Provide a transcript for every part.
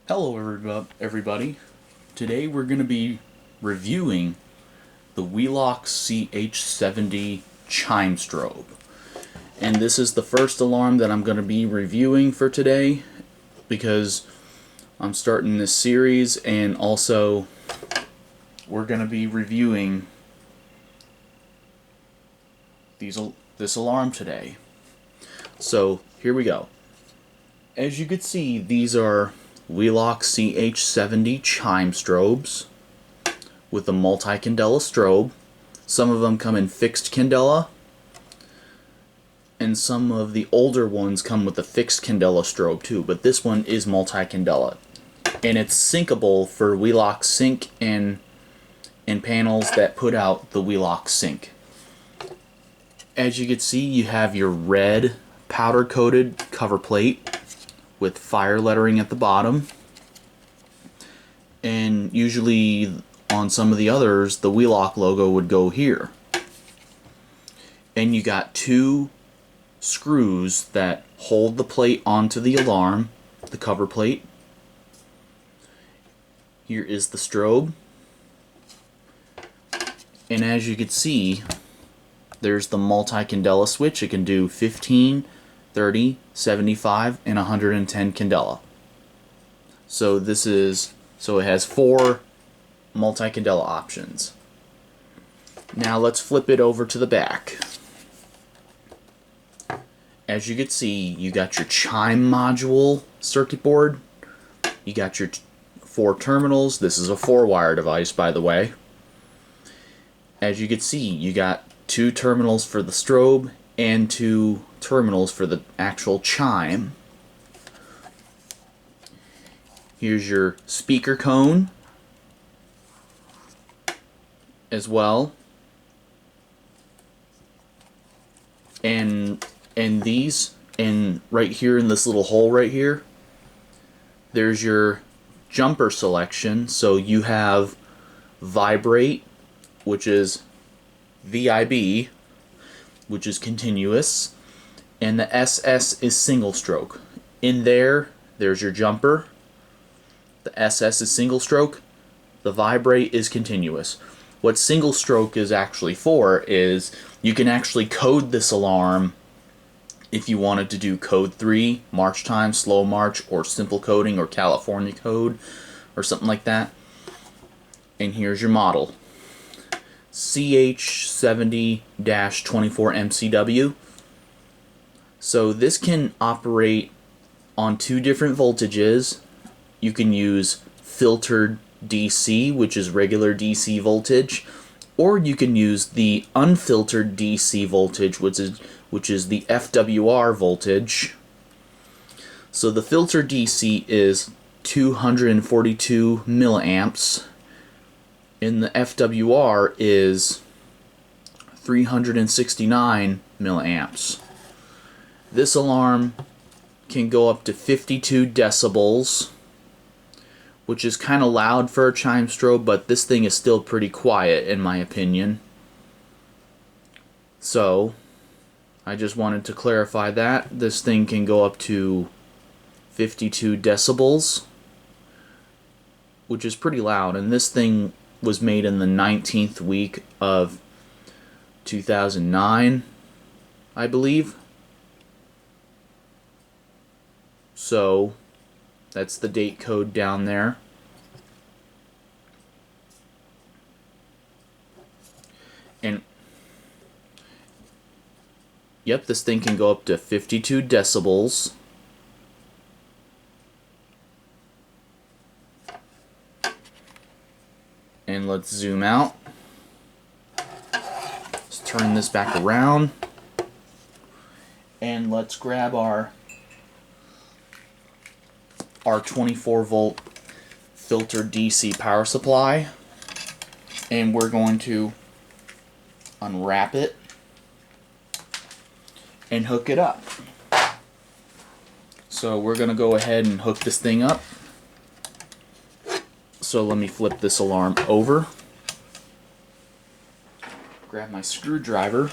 Hello everybody. Today we're going to be reviewing the Wheelock CH70 Chime Strobe. And this is the first alarm that I'm going to be reviewing for today because I'm starting this series, and also we're going to be reviewing this alarm today. So here we go. As you can see, these are Wheelock CH70 Chime Strobes with a multi-candela strobe. Some of them come in fixed candela, and some of the older ones come with a fixed candela strobe too, but this one is multi-candela. And it's syncable for Wheelock sync and panels that put out the Wheelock sync. As you can see, you have your red powder-coated cover plate with fire lettering at the bottom, and usually on some of the others the Wheelock logo would go here. And you got two screws that hold the plate onto the alarm, the cover plate. Here is the strobe, and as you can see, there's the multi-candela switch. It can do 15, 30, 75, and 110 candela. So it has 4 multi-candela options. Now let's flip it over to the back. As you can see, you got your chime module circuit board. You got your 4 terminals. This is a 4-wire device, by the way. As you can see, you got 2 terminals for the strobe and 2 terminals for the actual chime. Here's your speaker cone as well. And right here in this little hole right here, there's your jumper selection. So you have vibrate, which is VIB, which is continuous, and the SS is single stroke. In there's your jumper. The SS is single stroke. The vibrate is continuous. What single stroke is actually for is you can actually code this alarm if you wanted to do code 3, march time, slow march, or simple coding, or California code, or something like that. And here's your model. CH70-24MCW. So this can operate on 2 different voltages. You can use filtered DC, which is regular DC voltage, or you can use the unfiltered DC voltage, which is the FWR voltage. So the filtered DC is 242 milliamps, and the FWR is 369 milliamps. This alarm can go up to 52 decibels, which is kind of loud for a chime strobe, but this thing is still pretty quiet in my opinion. So I just wanted to clarify that. This thing can go up to 52 decibels, which is pretty loud, and this thing was made in the 19th week of 2009, I believe. So that's the date code down there. And yep, this thing can go up to 52 decibels. And let's zoom out. Let's turn this back around. And let's grab our 24 volt filtered DC power supply, and we're going to unwrap it and hook it up. So we're going to go ahead and hook this thing up. So let me flip this alarm over, grab my screwdriver,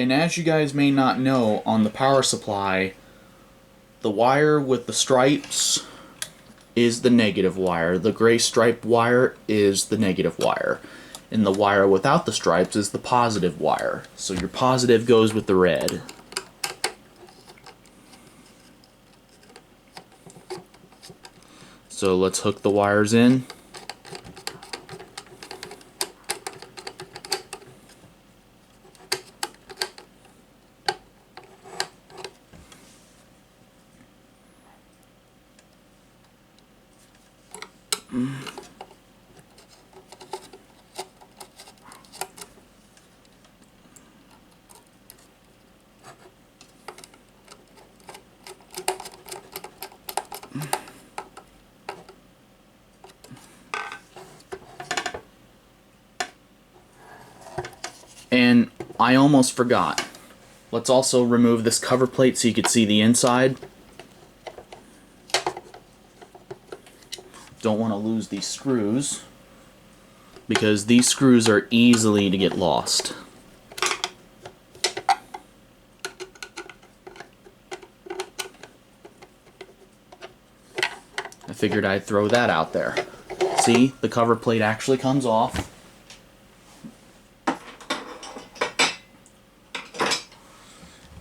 And as you guys may not know, on the power supply, the wire with the stripes is the negative wire. The gray striped wire is the negative wire. And the wire without the stripes is the positive wire. So your positive goes with the red. So let's hook the wires in. And I almost forgot. Let's also remove this cover plate so you can see the inside. Don't want to lose these screws, because these screws are easily to get lost. I figured I'd throw that out there. See, the cover plate actually comes off.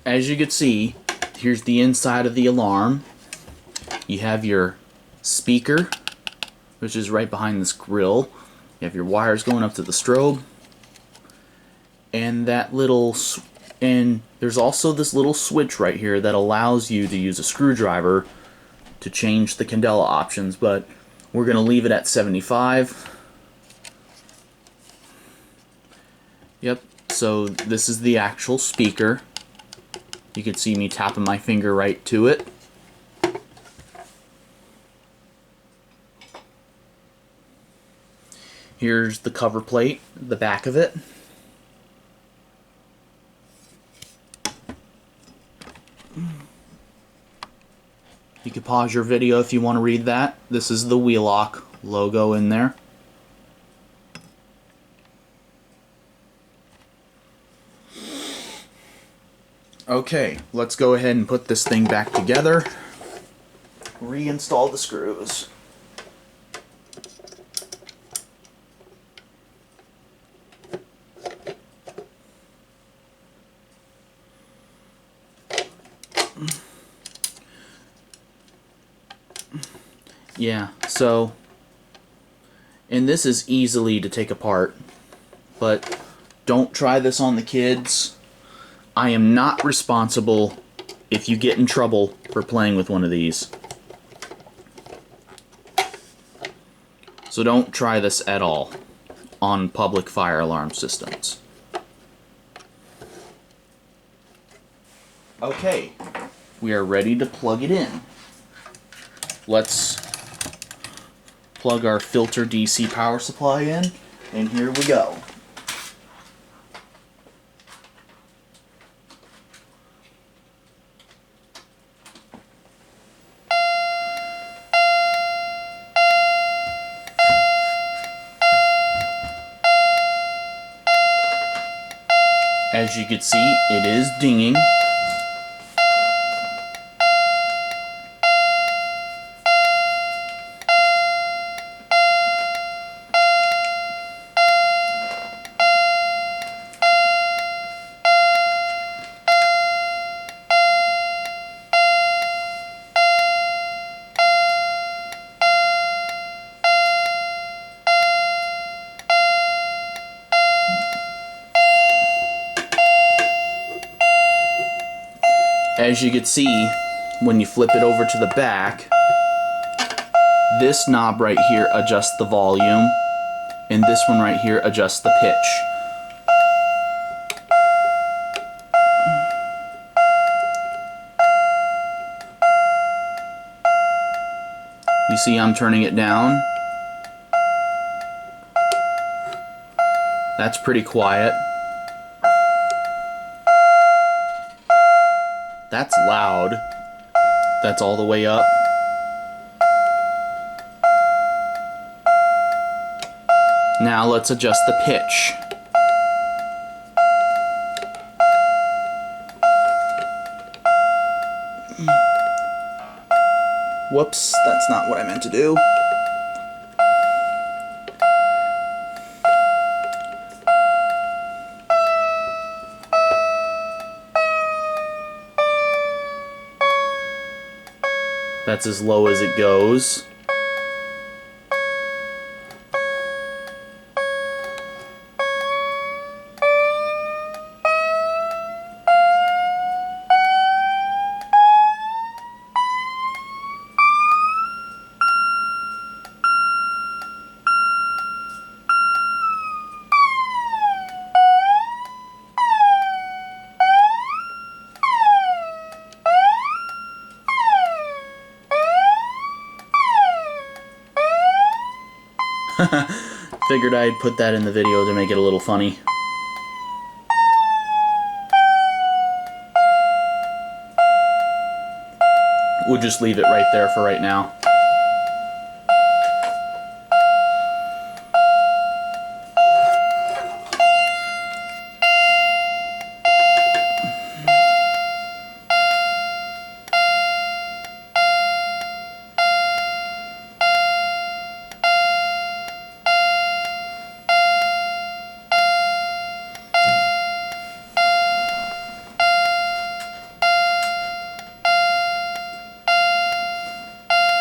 As you can see, here's the inside of the alarm. You have your speaker, which is right behind this grill. You have your wires going up to the strobe. And that little, and there's also this little switch right here that allows you to use a screwdriver to change the candela options, but we're going to leave it at 75. Yep, so this is the actual speaker. You can see me tapping my finger right to it. Here's the cover plate, the back of it. You can pause your video if you want to read that. This is the Wheelock logo in there. Okay, let's go ahead and put this thing back together. Reinstall the screws. Yeah, so, and this is easily to take apart, but don't try this on the kids. I am not responsible if you get in trouble for playing with one of these. So don't try this at all on public fire alarm systems. Okay, we are ready to plug it in. Let's plug our filter DC power supply in, and here we go. As you can see, it is dinging. As you can see, when you flip it over to the back, this knob right here adjusts the volume, and this one right here adjusts the pitch. You see I'm turning it down. That's pretty quiet. That's loud. That's all the way up. Now let's adjust the pitch. Whoops, that's not what I meant to do. That's as low as it goes. Figured I'd put that in the video to make it a little funny. We'll just leave it right there for right now.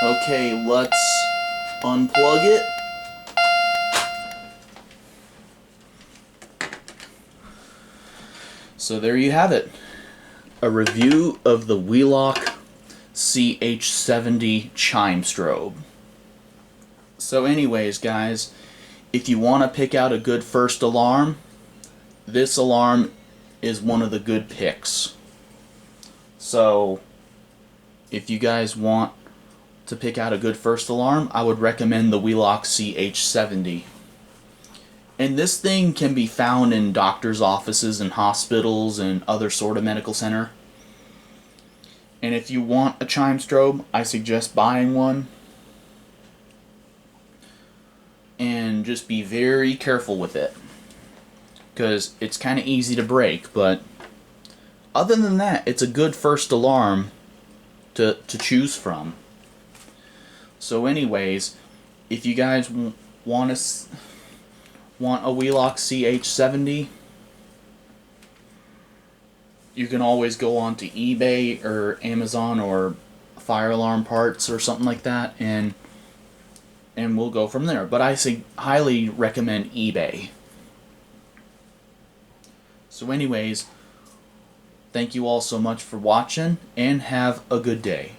Okay, let's unplug it. So there you have it. A review of the Wheelock CH70 Chime Strobe. So anyways, guys, if you want to pick out a good first alarm, this alarm is one of the good picks. So if you guys want to pick out a good first alarm, I would recommend the Wheelock CH70. And this thing can be found in doctors' offices and hospitals and other sort of medical center. And if you want a chime strobe, I suggest buying one. And just be very careful with it, because it's kind of easy to break, but other than that, it's a good first alarm to choose from. So anyways, if you guys want a Wheelock CH70, you can always go on to eBay or Amazon or Fire Alarm Parts or something like that, and we'll go from there. But I highly recommend eBay. So anyways, thank you all so much for watching, and have a good day.